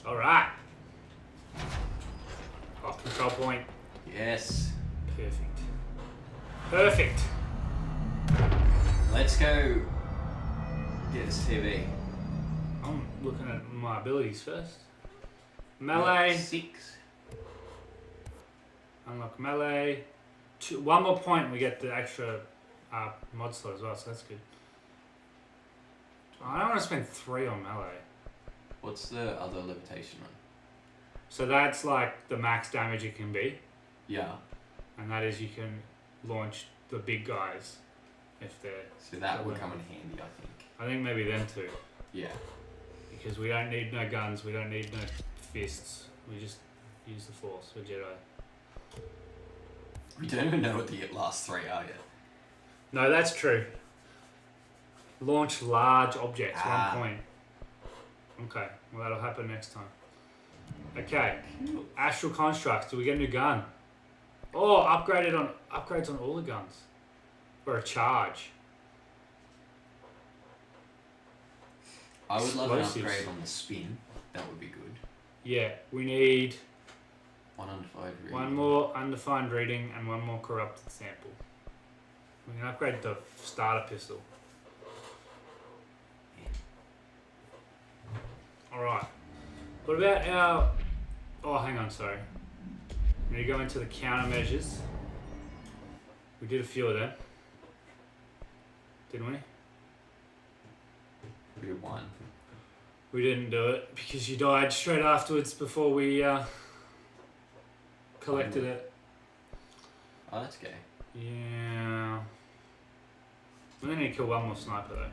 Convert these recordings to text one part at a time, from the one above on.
Alright. Off control point. Yes. Perfect. Perfect. Let's go get this TV. I'm looking at my abilities first. Melee. 6. Unlock melee. One more point and we get the extra mod slot as well, so that's good. I don't want to spend 3 on melee. What's the other levitation one? So that's like the max damage it can be. Yeah. And that is you can launch the big guys if they're... So that would come in handy, I think. I think maybe them too. Yeah. Because we don't need no guns, we don't need no fists. We just use the force. We're Jedi. We don't even know what the last 3 are yet. No, that's true. Launch large objects, 1 point. Okay, well that'll happen next time. Okay, astral constructs. Do we get a new gun? Oh, upgrades on all the guns, or a charge. I would love an Explosives. upgrade on the spin. That would be good. Yeah, we need 1 undefined reading. 1 more undefined reading and 1 more corrupted sample. We can upgrade the starter pistol. Alright. What about our... Oh, hang on, sorry. We need to go into the countermeasures. We did a few of them. Didn't we? We did 1. We didn't do it because you died straight afterwards before we collected it. Oh, that's gay. Yeah. We only need to kill 1 more sniper though.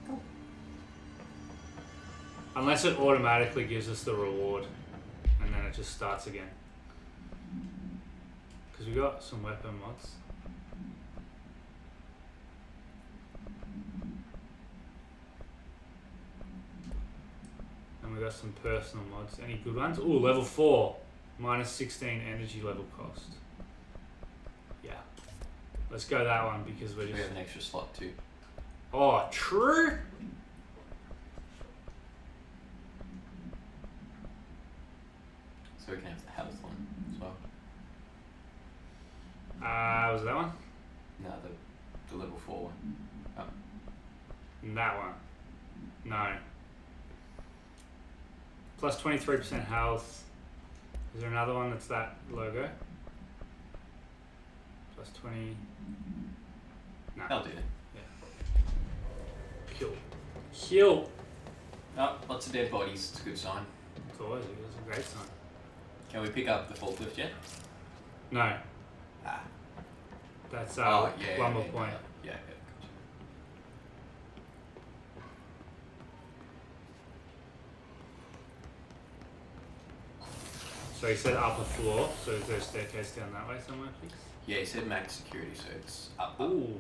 Cool. Unless it automatically gives us the reward and then it just starts again. Because we got some weapon mods. And we got some personal mods. Any good ones? Ooh, level 4. Minus 16 energy level cost. Yeah. Let's go that one because we're We just... have an extra slot too. Oh, true? So we can have the health one as well. Was it that one? No, the level 4 one. Oh. That one. No. Plus 23% health. Is there another one that's that logo? Plus 20... No. That'll do. Kill. Kill! Oh, lots of dead bodies. It's a good sign. It's always a great sign. Can we pick up the forklift yet? No. Ah. That's Yeah, one more point. Yeah, gotcha. So he said upper floor, so is there a staircase down that way somewhere, please? Yeah, he said max security, so it's up. Ooh.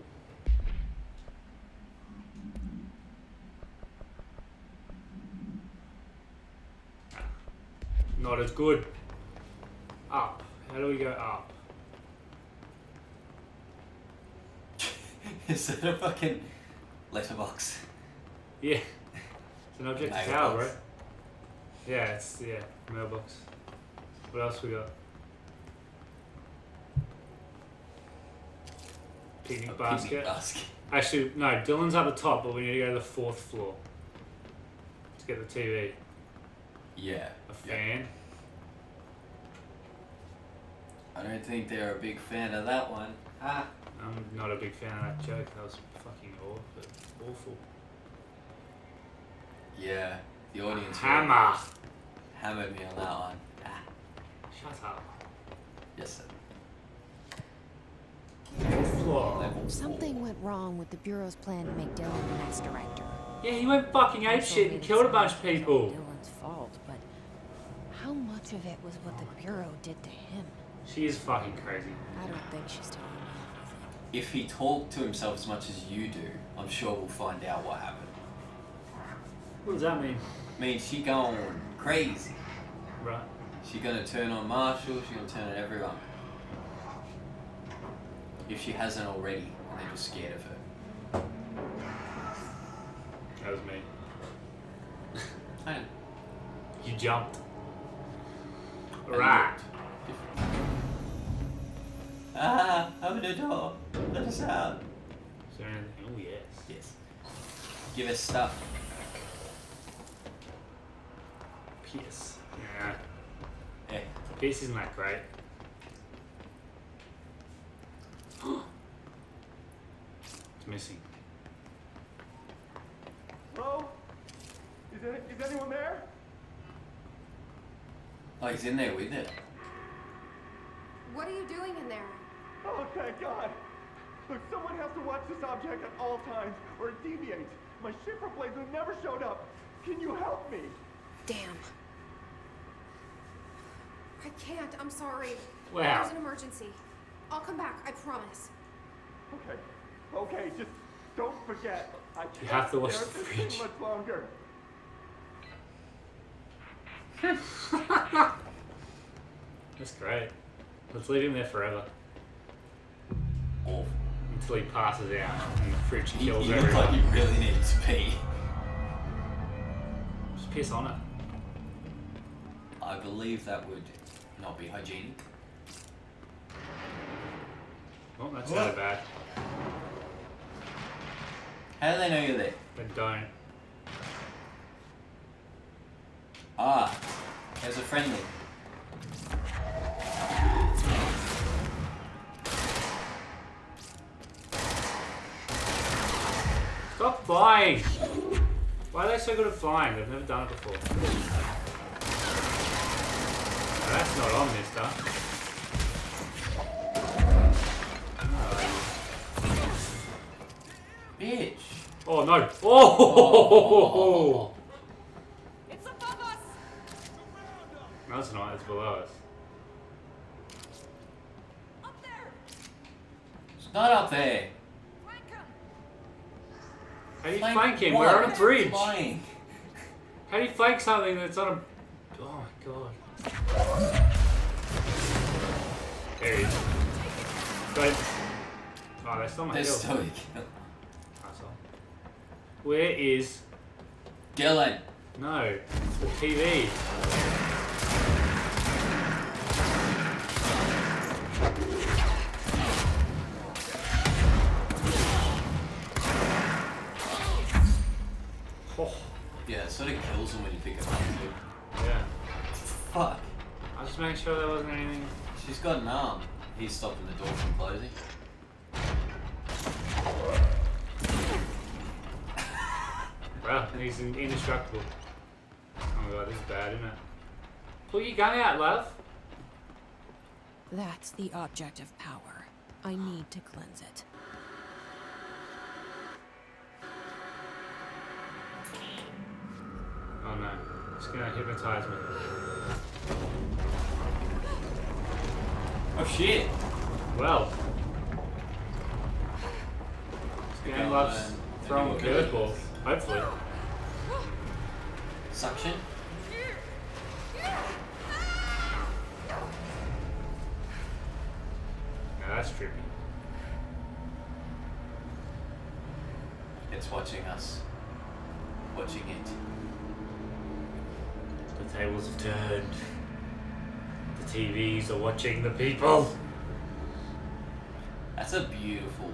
Not as good. Up. How do we go up? Is that a fucking letterbox? Yeah. It's an object Mailbox. tower, right? Yeah, it's mailbox. What else we got? Picnic A basket. picnic basket. Actually, no, Dylan's at the top, but we need to go to the 4th floor to get the TV. Yeah. A fan. I don't think they're a big fan of that one. Ah. I'm not a big fan of that joke. That was fucking awful. Yeah. The audience Hammer. hammered me on that one. Ah. Shut up. Yes, sir. 4th floor. Level Something 4. went wrong with the Bureau's plan to make Dylan the next director. Yeah, he went fucking ape shit and killed a bunch of people. Dylan's fault, but how much of it was what the Bureau did to him? She is fucking crazy. I don't think she's telling me everything. If he talked to himself as much as you do, I'm sure we'll find out what happened. What does that mean? Means she going crazy. Right. She gonna turn on Marshall, she gonna turn on everyone. If she hasn't already, and they're just scared of her. That was me. I know. You jumped. And Right. it looked different. Ah, open the door. Let us out. Is there anything? Oh, yes. Yes. Give us stuff. Pierce. Yeah. Yeah. Pierce isn't that great. It's missing. Hello? Is anyone there? Oh, he's in there with it. What are you doing in there? Oh, thank God. Look, someone has to watch this object at all times, or it deviates. My shipper blazer never showed up. Can you help me? Damn. I can't. I'm sorry. Wow. There's an emergency. I'll come back. I promise. Okay. Okay, just don't forget. I can't You have to watch stare the at this thing fridge. much longer. That's great. Let's leave him there forever. Awful. Until he passes out and the fridge You kills look everyone. like you really need to pee. Just piss on it. I believe that would not be hygienic. Oh, that's not bad. How do they know you're there? They don't. Ah, there's a friendly. Stop flying! Why are they so good at flying? They've never done it before. No, that's not on, mister. Bitch. Oh no! Oh! It's above us! No, it's not. It's below us. Up there! It's not up there. Flank him! How do you Flank flank him? what? We're on a bridge. Flying. How do you flank something that's on a... Oh my god. There he is. Got him. Oh, that's not my There's kill. still a kill. Asshole. Where is... Dylan. No. The TV. Oh, Yeah, it sort of kills him when you pick him up too. yeah. Fuck. I was just making sure there wasn't anything... She's got an arm. He's stopping the door from closing. Well, he's indestructible. Oh my god, this is bad, isn't it? Pull your gun out, love. That's the object of power. I need to cleanse it. Oh no. It's gonna hypnotize me. Oh shit. Well. This game loves throwing curveballs. Hopefully. Suction. Now that's trippy. It's watching us. Watching it. The tables have turned. The TVs are watching the people. That's a beautiful,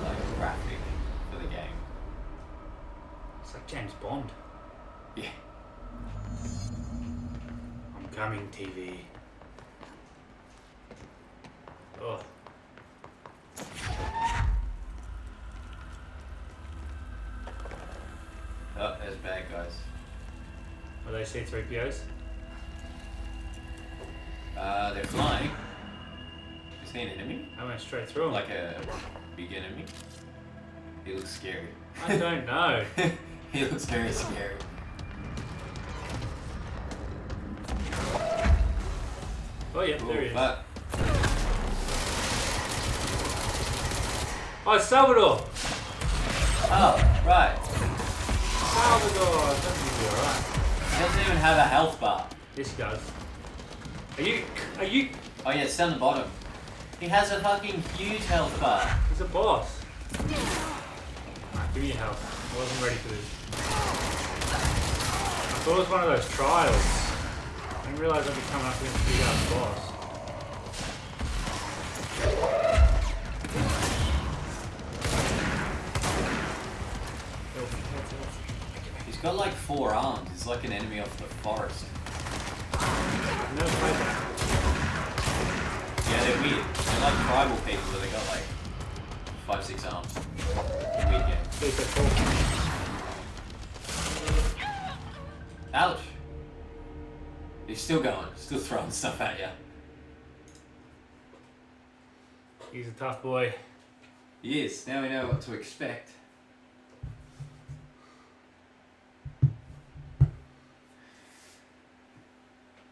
like, graphic for the game. It's like James Bond. Yeah. I'm coming, TV. Oh. Oh, there's bad guys. Are they C-3POs? They're flying. You see an enemy? I went straight through them. Like a big enemy? He looks scary. I don't know. He looks very scary. Oh yeah, there he is. Fuck. Oh, it's Salvador! Oh, right. Salvador! That's gonna be alright. He doesn't even have a health bar. This does. Are you... Oh yeah, it's down the bottom. He has a fucking huge health bar. He's a boss. Alright, give me your health. I wasn't ready for this. I thought it was one of those trials. I didn't realise I'd be coming up against a big ass boss. He's got like 4 arms. He's like an enemy of the forest. I've never played that. Yeah, they're weird. They're like tribal people where they got like 5-6 arms. Weird game. See if they're cool. Ouch. He's still going. Still throwing stuff at you. He's a tough boy. He is. Now we know what to expect.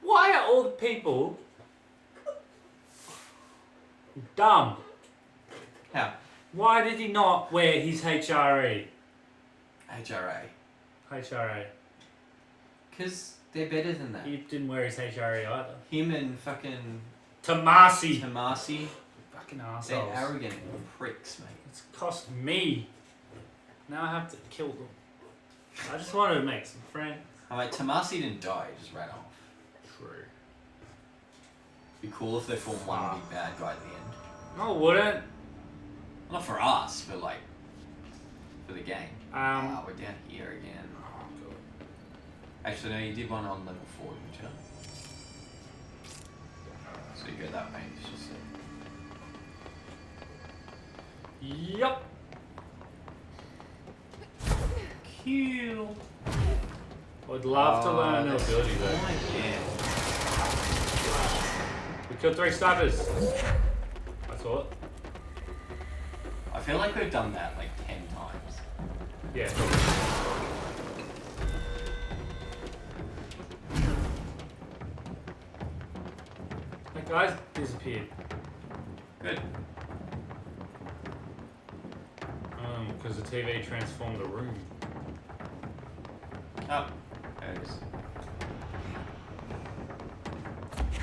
Why are all the people dumb? How? Why did he not wear his HRE? HRA. HRA. Because they're better than that. He didn't wear his HRE either. Him and fucking Tomasi. Tomasi, Fucking they're assholes. arrogant pricks, mate. It's cost me. Now I have to kill them. I just wanted to make some friends. I'm like, Tomasi didn't die, he just ran off. True. Be cool if they formed one big bad guy at the end. No, it wouldn't. Not for us, but like, for the game. Um. We're down here again. Actually, no, you did one on level 4, didn't you? So you go that way, it's just Yup. Kill. I'd love to learn a new ability though. Yeah. We killed 3 snipers. I thought. I feel like we've done that like 10 times. Yeah. That guy's disappeared. Good. Because the TV transformed the room. Oh, there it is.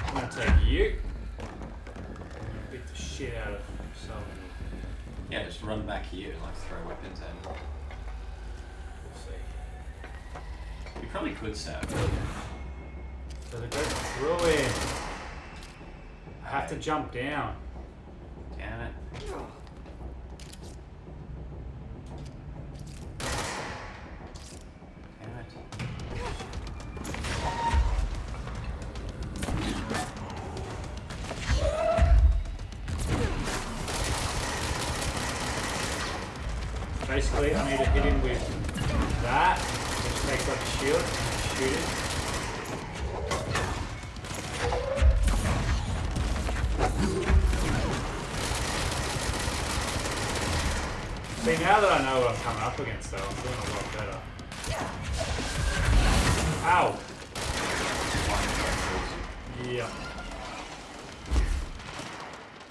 I'm gonna take you. I'm gonna beat the shit out of someone. Yeah, just run back here and like throw weapons at him. We'll see. You probably could stab. So they go through him. I have to jump down. Damn it. Damn it. Basically, I need to hit him with that, which takes like a shield, and shoot it. See, now that I know what I'm coming up against, though, I'm doing a lot better. Ow! Yeah.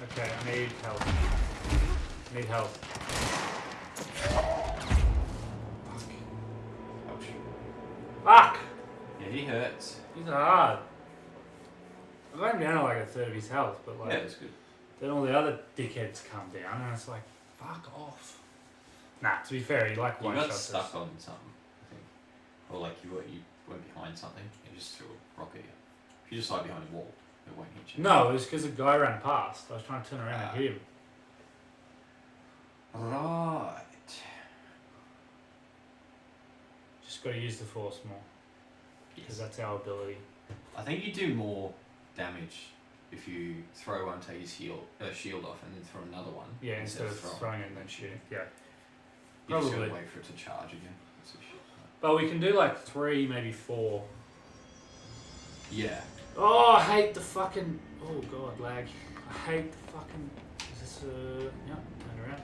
Okay, I need help. I need help. Ouch. Fuck! Yeah, he hurts. He's hard. I got him down to like a third of his health, but like Yeah, it's good. then all the other dickheads come down, and it's like, fuck off. Nah, to be fair, he like You one got shot stuck on something, I think. Or like you went behind something, you just threw a rock at you. If you just hide behind a wall, it won't hit you. No, it was because a guy ran past. I was trying to turn around and hit him. Right. Just got to use the force more, because that's our ability. I think you do more damage if you throw one, take his shield off, and then throw another one. Yeah, instead of throwing it and then shooting. Yeah. You just Probably. gotta wait for it to charge again. That's a shit. But we can do like 3, maybe 4. Yeah. Oh, I hate the fucking. Oh god, lag. I hate the fucking. Is this yeah, turn around.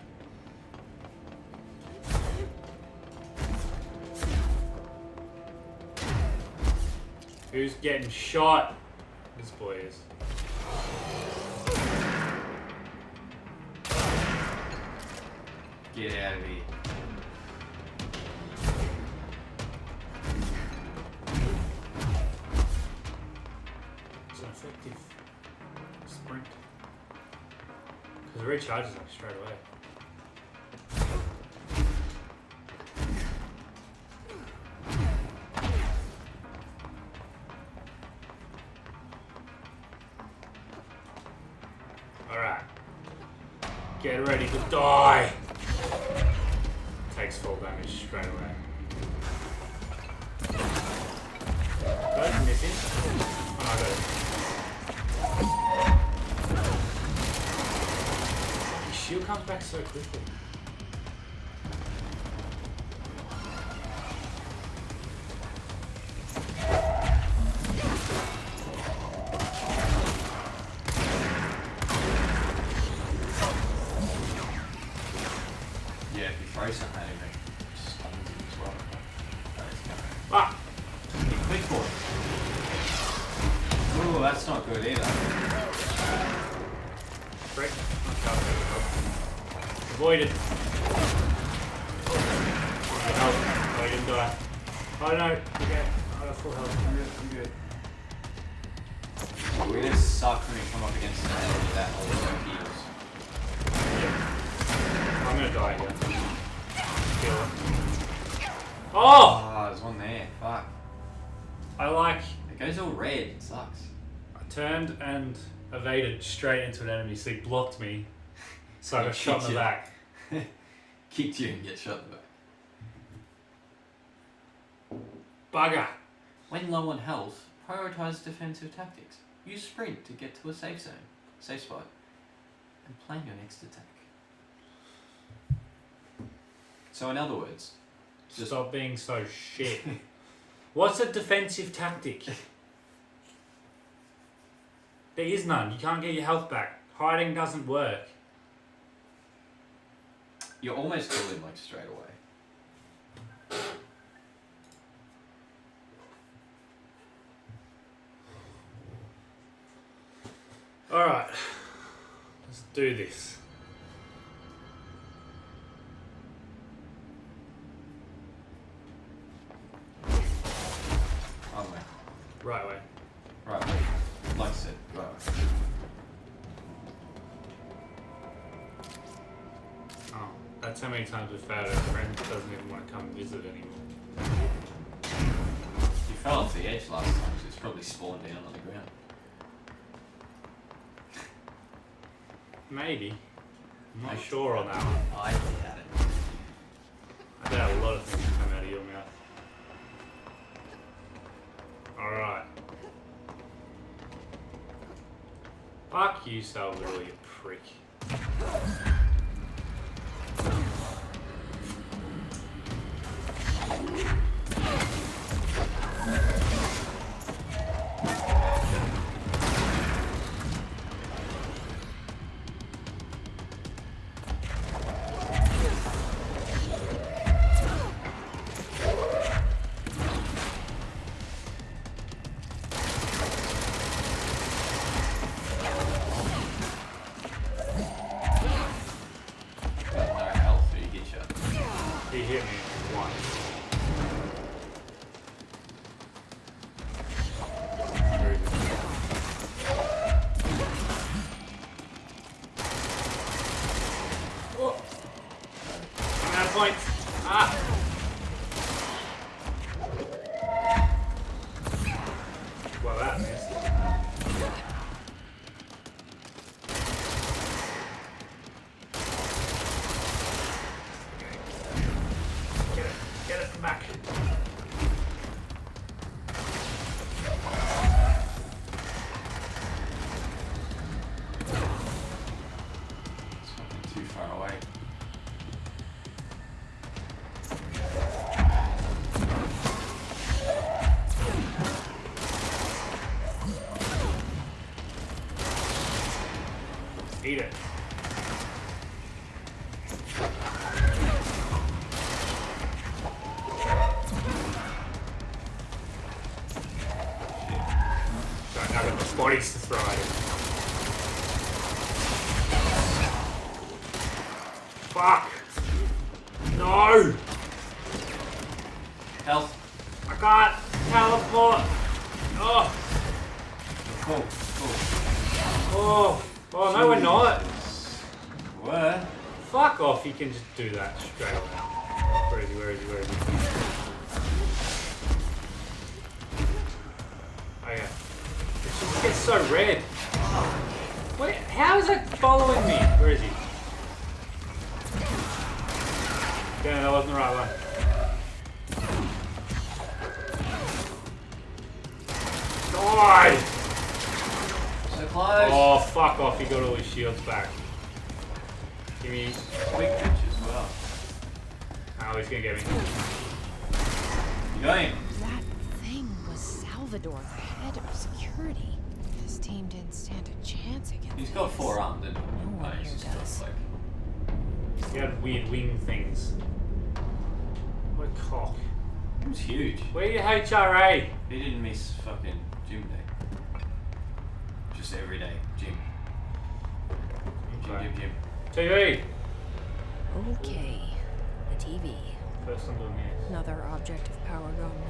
Who's getting shot? This boy is. Get out of here. It's an effective sprint. Because it recharges like straight away. Get ready to die. Takes full damage straight away. Good, missing. Oh, good. His shield comes back so quickly. Yeah, if you throw something at him, it stuns him as well. Ah! You click for it. Ooh, that's not good either. Break. Avoided. Good help. Oh, you didn't die. Oh no. Okay. I got full health. I'm good. We just suck when we come up against an enemy that also heals. I'm gonna die here. Kill it. Oh! Ah, there's one there. Fuck. I like. It goes all red. It sucks. I turned and evaded straight into an enemy, so he blocked me. So I got shot in the back. Kicked you and get shot in the back. Bugger! When low on health, prioritize defensive tactics. Use sprint to get to a safe spot, and plan your next attack. So in other words, just Stop being so shit. What's a defensive tactic? There is none. You can't get your health back. Hiding doesn't work. you almost kill him like straight away. Alright. Let's do this. Oh my. Right way. Right. Like I said, right. Oh, that's how many times we've failed. Our friend doesn't even want to come visit anymore. You fell off the edge last time, so it's probably spawned down on the ground. Maybe. I'm not Maybe. sure on that one. I doubt it. I doubt a lot of things come out of your mouth. Alright. Fuck you, Salvador, you prick. Got no health, so you get shot. He hit me once. Very good. Oh. I'm out of points. Ah! Well, that missed. Get it back. It's fucking too far away. Eat it. Don't have enough bodies to throw at him. Fuck! No! Health. I can't teleport! Oh! Cool. Oh! Oh, no, we're not! Where? Fuck off, he can just do that straight away. Where is he? Where is he? Where is he? Oh yeah. It just gets so red. Wait, how is that following me? Where is he? Damn, that wasn't the right one. Die! So close. Oh, fuck off. He got all his shields back. Give me... Quick pitch as well. Oh, he's gonna get me. You got him. That thing was Salvador, the head of security. His team didn't stand a chance against He's got this. 4 arms, didn't he? No one he's here just does. got, like... He had weird wing things. What a cock. He was huge. Where are your HRA? He didn't miss fucking gym day. Just every day, gym. Gym, Okay. gym, gym. TV! Okay, the TV. First I'm doing this. Another object of power gone